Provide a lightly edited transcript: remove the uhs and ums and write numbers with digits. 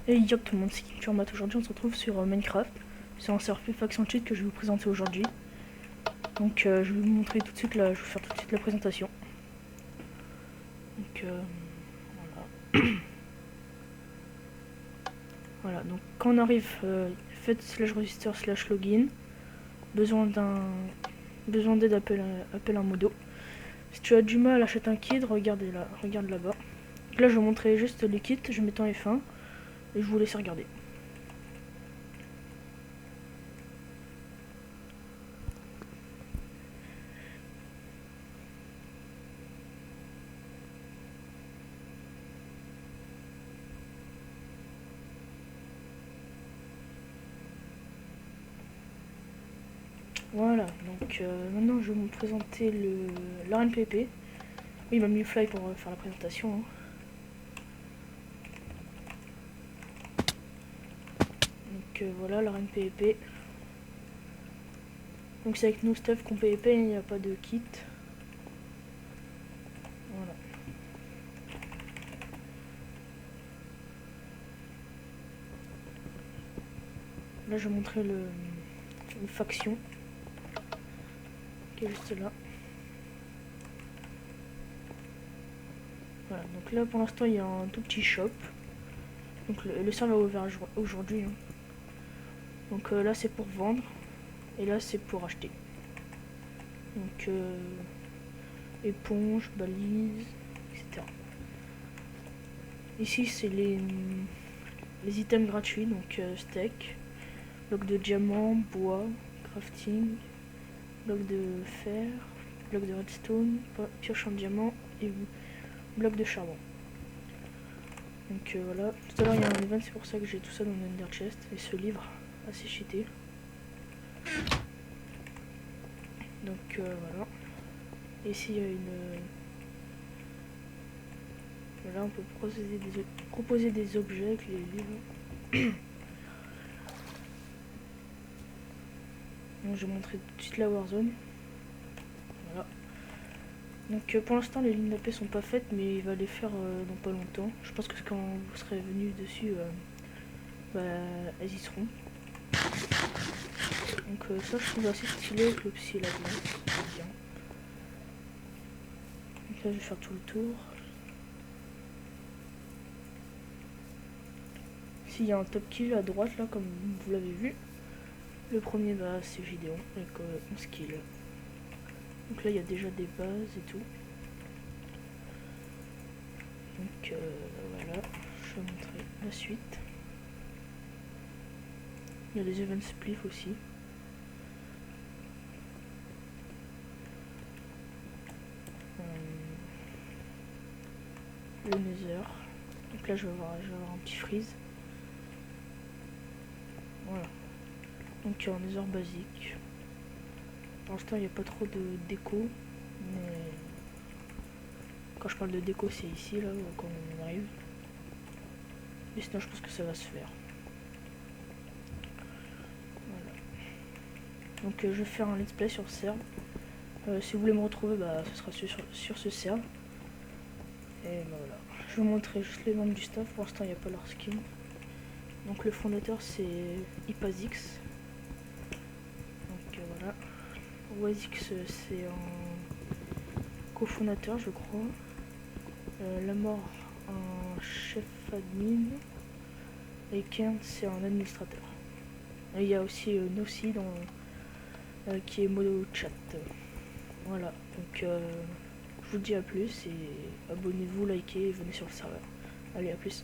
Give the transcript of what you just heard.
Et yo tout le monde, c'est KintureMatt. Aujourd'hui on se retrouve sur Minecraft. C'est un serveur Faction Cheat que je vais vous présenter aujourd'hui. Donc je vais vous montrer tout de suite là, je vais faire tout de suite la présentation. Donc voilà. Voilà, donc quand on arrive, faites /register/login. Besoin d'aide, appelle un modo. Si tu as du mal, achète un kit, regarde là-bas. Là je vais vous montrer juste les kits, je mets en F1 et je vous laisse regarder. Voilà, donc maintenant je vais vous présenter l'RNPP. Oui, il m'a mis Fly pour faire la présentation. Hein. Donc voilà, l'RNPP. Donc c'est avec nous stuff qu'on PVP, il n'y a pas de kit. Voilà. Là je vais montrer une faction qui est juste là. Voilà, donc là pour l'instant il y a un tout petit shop. Donc le serveur est ouvert aujourd'hui. Hein. Donc là c'est pour vendre et là c'est pour acheter. Donc éponge, balise, etc. Ici c'est les items gratuits, donc steak, bloc de diamant, bois, crafting, bloc de fer, bloc de redstone, pioche en diamant et bloc de charbon. Donc voilà, tout à l'heure il y a un event, c'est pour ça que j'ai tout ça dans le Ender Chest et ce livre assez cheaté. Donc voilà. Ici il y a Voilà, on peut proposer des objets avec les livres. Donc je vais montrer tout de suite la Warzone. Voilà. Donc pour l'instant les lignes d'AP sont pas faites, mais il va les faire dans pas longtemps. Je pense que quand vous serez venu dessus, bah, elles y seront. Donc ça je trouve assez stylé avec le psy et la glace. C'est bien. Donc là je vais faire tout le tour. Ici il y a un top kill à droite là, comme vous l'avez vu. Le premier bah c'est Gideon avec 11 kills. Donc là il y a déjà des bases et tout. Donc voilà, je vais montrer la suite. Il y a des events spliff aussi. Le Nether. Donc là je vais avoir un petit freeze. Voilà. Donc un Nether basique. Pour l'instant il n'y a pas trop de déco. Mais quand je parle de déco c'est ici là quand on arrive. Mais sinon je pense que ça va se faire. Voilà. Donc je vais faire un let's play sur serve. Si vous voulez me retrouver, bah ce sera sur ce serve. Et bah, voilà. Je vais vous montrer juste les membres du staff. Pour l'instant il n'y a pas leur skin. Donc le fondateur c'est Ipazix. Donc voilà. Wazix c'est un cofondateur je crois. La mort un chef admin. Et Kent c'est un administrateur. Et il y a aussi Nossi qui est modo chat. Voilà, donc je vous dis à plus et abonnez-vous, likez et venez sur le serveur. Allez, à plus.